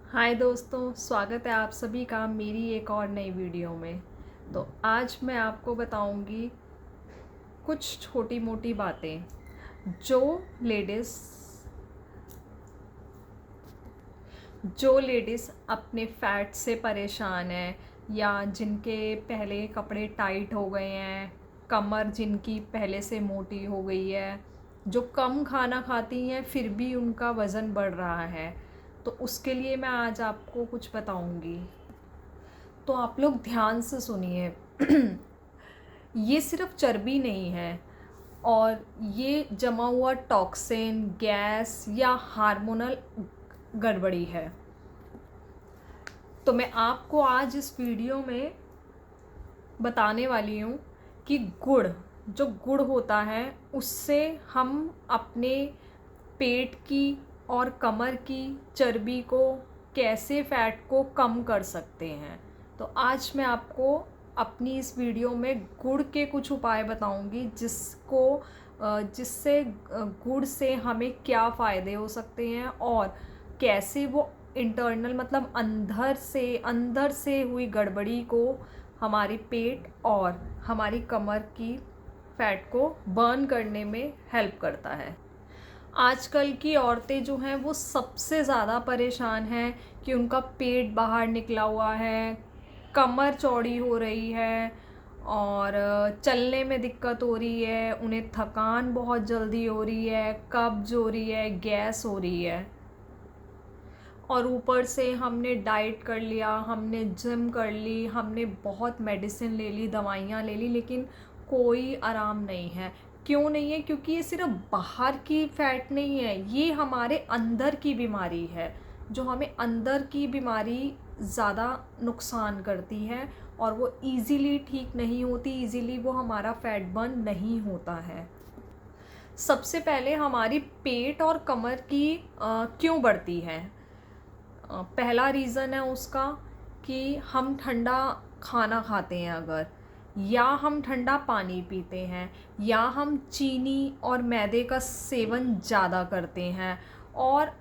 हाय दोस्तों, स्वागत है आप सभी का मेरी एक और नई वीडियो में। तो आज मैं आपको बताऊंगी कुछ छोटी मोटी बातें जो लेडीज़ जो लेडीज़ अपने फैट से परेशान हैं या जिनके पहले कपड़े टाइट हो गए हैं, कमर जिनकी पहले से मोटी हो गई है, जो कम खाना खाती हैं फिर भी उनका वज़न बढ़ रहा है, तो उसके लिए मैं आज आपको कुछ बताऊंगी। तो आप लोग ध्यान से सुनिए। ये सिर्फ चर्बी नहीं है, और ये जमा हुआ टॉक्सिन, गैस या हार्मोनल गड़बड़ी है। तो मैं आपको आज इस वीडियो में बताने वाली हूँ कि जो गुड़ होता है उससे हम अपने पेट की और कमर की चर्बी को कैसे फैट को कम कर सकते हैं। तो आज मैं आपको अपनी इस वीडियो में गुड़ के कुछ उपाय बताऊंगी जिससे गुड़ से हमें क्या फ़ायदे हो सकते हैं और कैसे वो इंटरनल मतलब अंदर से हुई गड़बड़ी को हमारे पेट और हमारी कमर की फैट को बर्न करने में हेल्प करता है। आजकल की औरतें जो हैं वो सबसे ज़्यादा परेशान हैं कि उनका पेट बाहर निकला हुआ है, कमर चौड़ी हो रही है और चलने में दिक्कत हो रही है, उन्हें थकान बहुत जल्दी हो रही है, कब्ज हो रही है, गैस हो रही है। और ऊपर से हमने डाइट कर लिया, हमने जिम कर ली, हमने बहुत मेडिसिन ले ली, दवाइयाँ ले ली, लेकिन कोई आराम नहीं है। क्यों नहीं है? क्योंकि ये सिर्फ बाहर की फैट नहीं है, ये हमारे अंदर की बीमारी है, जो हमें अंदर की बीमारी ज़्यादा नुकसान करती है और वो इजीली ठीक नहीं होती, इजीली वो हमारा फैट बर्न नहीं होता है। सबसे पहले हमारी पेट और कमर की क्यों बढ़ती है? पहला रीज़न है उसका कि हम ठंडा खाना खाते हैं अगर, या हम ठंडा पानी पीते हैं, या हम चीनी और मैदे का सेवन ज़्यादा करते हैं और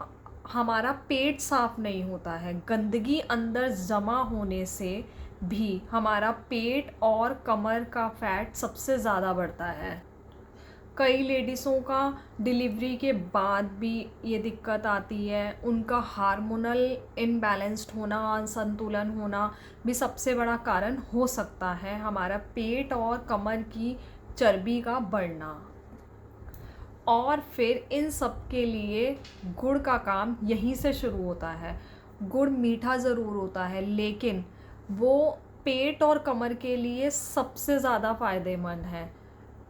हमारा पेट साफ़ नहीं होता है। गंदगी अंदर जमा होने से भी हमारा पेट और कमर का फैट सबसे ज़्यादा बढ़ता है। कई लेडीज़ों का डिलीवरी के बाद भी ये दिक्कत आती है, उनका हार्मोनल इम्बैलेंस्ड होना, असंतुलन होना भी सबसे बड़ा कारण हो सकता है हमारा पेट और कमर की चर्बी का बढ़ना। और फिर इन सब के लिए गुड़ का काम यहीं से शुरू होता है। गुड़ मीठा ज़रूर होता है, लेकिन वो पेट और कमर के लिए सबसे ज़्यादा फ़ायदेमंद है।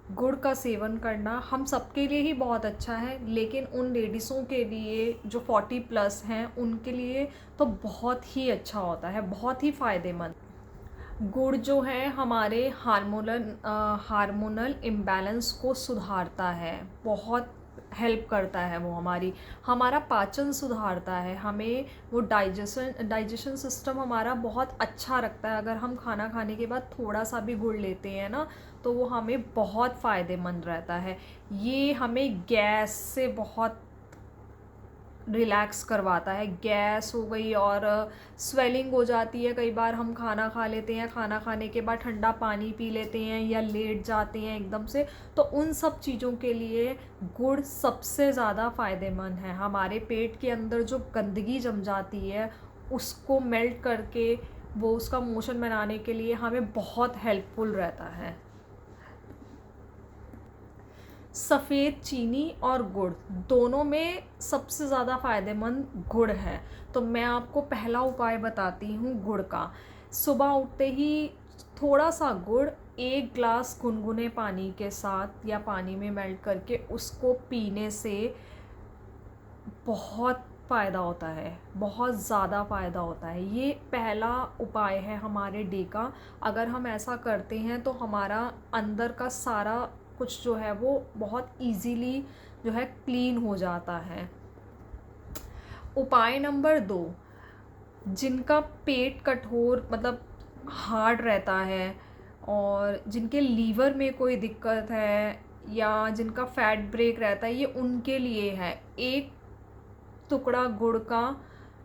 गुड़ का सेवन करना हम सबके लिए ही बहुत अच्छा है, लेकिन उन लेडीज़ों के लिए जो 40 प्लस हैं उनके लिए तो बहुत ही अच्छा होता है, बहुत ही फ़ायदेमंद। गुड़ जो है हमारे हार्मोनल इम्बैलेंस को सुधारता है, बहुत हेल्प करता है। वो हमारा पाचन सुधारता है, हमें वो डाइजेशन सिस्टम हमारा बहुत अच्छा रखता है। अगर हम खाना खाने के बाद थोड़ा सा भी गुड़ लेते हैं ना, तो वो हमें बहुत फ़ायदेमंद रहता है। ये हमें गैस से बहुत रिलैक्स करवाता है। गैस हो गई और स्वेलिंग हो जाती है, कई बार हम खाना खा लेते हैं, खाना खाने के बाद ठंडा पानी पी लेते हैं या लेट जाते हैं एकदम से, तो उन सब चीज़ों के लिए गुड़ सबसे ज़्यादा फ़ायदेमंद है। हमारे पेट के अंदर जो गंदगी जम जाती है उसको मेल्ट करके वो उसका मोशन बनाने के लिए हमें बहुत हेल्पफुल रहता है। सफ़ेद चीनी और गुड़ दोनों में सबसे ज़्यादा फ़ायदेमंद गुड़ है। तो मैं आपको पहला उपाय बताती हूँ गुड़ का। सुबह उठते ही थोड़ा सा गुड़ 1 ग्लास गुनगुने पानी के साथ या पानी में मेल्ट करके उसको पीने से बहुत फ़ायदा होता है, बहुत ज़्यादा फ़ायदा होता है। ये पहला उपाय है हमारे डे का। अगर हम ऐसा करते हैं तो हमारा अंदर का सारा कुछ जो है वो बहुत इजीली जो है क्लीन हो जाता है। उपाय नंबर 2, जिनका पेट कठोर मतलब हार्ड रहता है और जिनके लीवर में कोई दिक्कत है या जिनका फैट ब्रेक रहता है, ये उनके लिए है। एक टुकड़ा गुड़ का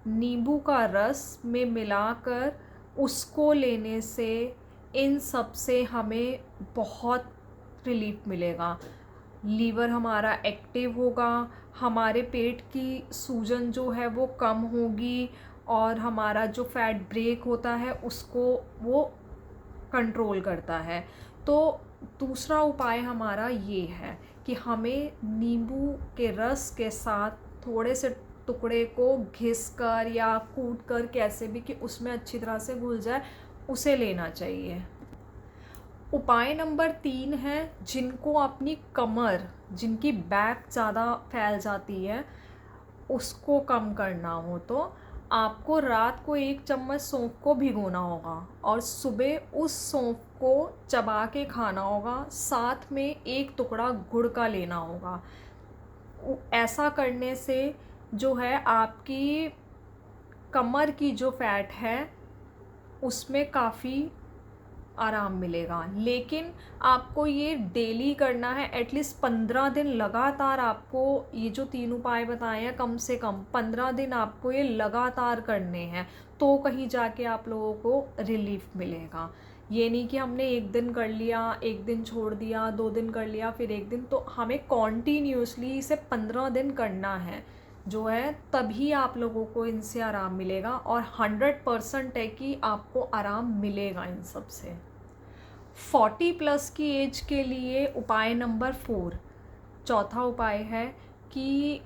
नींबू का रस में मिलाकर उसको लेने से इन सब से हमें बहुत रिलीफ मिलेगा। लीवर हमारा एक्टिव होगा, हमारे पेट की सूजन जो है वो कम होगी और हमारा जो फैट ब्रेक होता है उसको वो कंट्रोल करता है। तो दूसरा उपाय हमारा ये है कि हमें नींबू के रस के साथ थोड़े से टुकड़े को घिस कर या कूट कर कैसे भी कि उसमें अच्छी तरह से घुल जाए, उसे लेना चाहिए। उपाय नंबर 3 है, जिनको अपनी कमर, जिनकी बैक ज़्यादा फैल जाती है, उसको कम करना हो तो आपको रात को 1 चम्मच सौंफ को भिगोना होगा और सुबह उस सौंफ को चबा के खाना होगा, साथ में 1 टुकड़ा गुड़ का लेना होगा। ऐसा करने से जो है आपकी कमर की जो फैट है उसमें काफ़ी आराम मिलेगा। लेकिन आपको ये डेली करना है, एटलीस्ट 15 दिन लगातार आपको ये जो 3 उपाय बताए हैं कम से कम 15 दिन आपको ये लगातार करने हैं, तो कहीं जाके आप लोगों को रिलीफ मिलेगा। ये नहीं कि हमने 1 दिन कर लिया, 1 दिन छोड़ दिया, 2 दिन कर लिया, फिर 1 दिन, तो हमें कॉन्टीन्यूसली इसे 15 दिन करना है जो है, तभी आप लोगों को इनसे आराम मिलेगा और 100% है कि आपको आराम मिलेगा इन सब से। 40+ की एज के लिए उपाय नंबर 4, चौथा उपाय है कि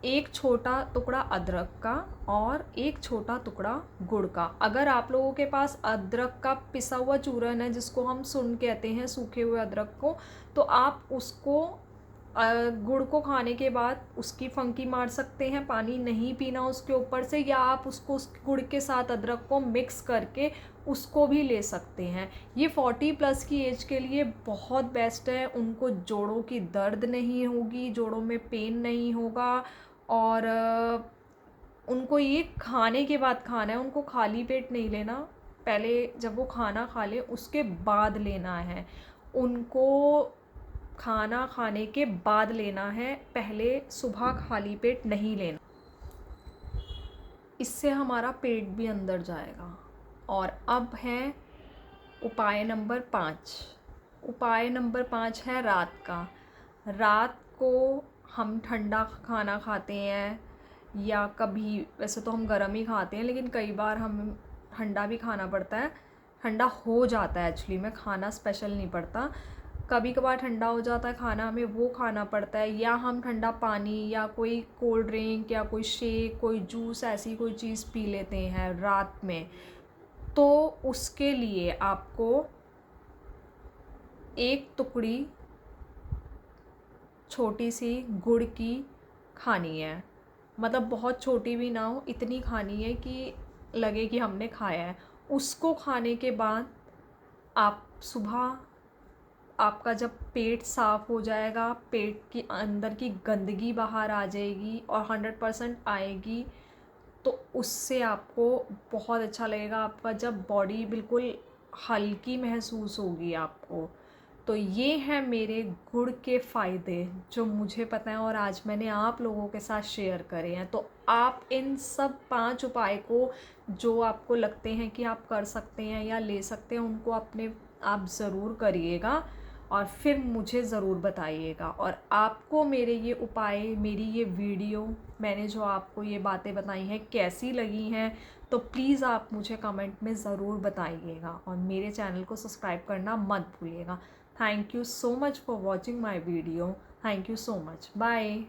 1 छोटा टुकड़ा अदरक का और 1 छोटा टुकड़ा गुड़ का। अगर आप लोगों के पास अदरक का पिसा हुआ चूरन है, जिसको हम सुंड कहते हैं, सूखे हुए अदरक को, तो आप उसको गुड़ को खाने के बाद उसकी फंकी मार सकते हैं, पानी नहीं पीना उसके ऊपर से, या आप उसको उस गुड़ के साथ अदरक को मिक्स करके उसको भी ले सकते हैं। ये 40+ की एज के लिए बहुत बेस्ट है। उनको जोड़ों की दर्द नहीं होगी, जोड़ों में पेन नहीं होगा और उनको ये खाने के बाद खाना है, उनको खाली पेट नहीं लेना। पहले जब वो खाना खा ले उसके बाद लेना है, उनको खाना खाने के बाद लेना है, पहले सुबह खाली पेट नहीं लेना। इससे हमारा पेट भी अंदर जाएगा। और अब है उपाय नंबर 5। उपाय नंबर 5 है रात का। रात को हम ठंडा खाना खाते हैं या कभी, वैसे तो हम गर्म ही खाते हैं, लेकिन कई बार हम ठंडा भी खाना पड़ता है। ठंडा हो जाता है एक्चुअली में, खाना स्पेशल नहीं पड़ता, कभी कभार ठंडा हो जाता है खाना, हमें वो खाना पड़ता है, या हम ठंडा पानी या कोई कोल्ड ड्रिंक या कोई शेक, कोई जूस, ऐसी कोई चीज़ पी लेते हैं रात में। तो उसके लिए आपको 1 टुकड़ी छोटी सी गुड़ की खानी है, मतलब बहुत छोटी भी ना हो, इतनी खानी है कि लगे कि हमने खाया है। उसको खाने के बाद आप सुबह, आपका जब पेट साफ़ हो जाएगा, पेट के अंदर की गंदगी बाहर आ जाएगी और 100% आएगी, तो उससे आपको बहुत अच्छा लगेगा। आपका जब बॉडी बिल्कुल हल्की महसूस होगी आपको। तो ये हैं मेरे गुड़ के फ़ायदे जो मुझे पता है और आज मैंने आप लोगों के साथ शेयर करे हैं। तो आप इन सब 5 उपाय को, जो आपको लगते हैं कि आप कर सकते हैं या ले सकते हैं, उनको आप ज़रूर करिएगा और फिर मुझे ज़रूर बताइएगा। और आपको मेरे ये उपाय, मेरी ये वीडियो, मैंने जो आपको ये बातें बताई हैं कैसी लगी हैं, तो प्लीज़ आप मुझे कमेंट में ज़रूर बताइएगा और मेरे चैनल को सब्सक्राइब करना मत भूलिएगा। Thank you so much for watching my video. Thank you so much. Bye.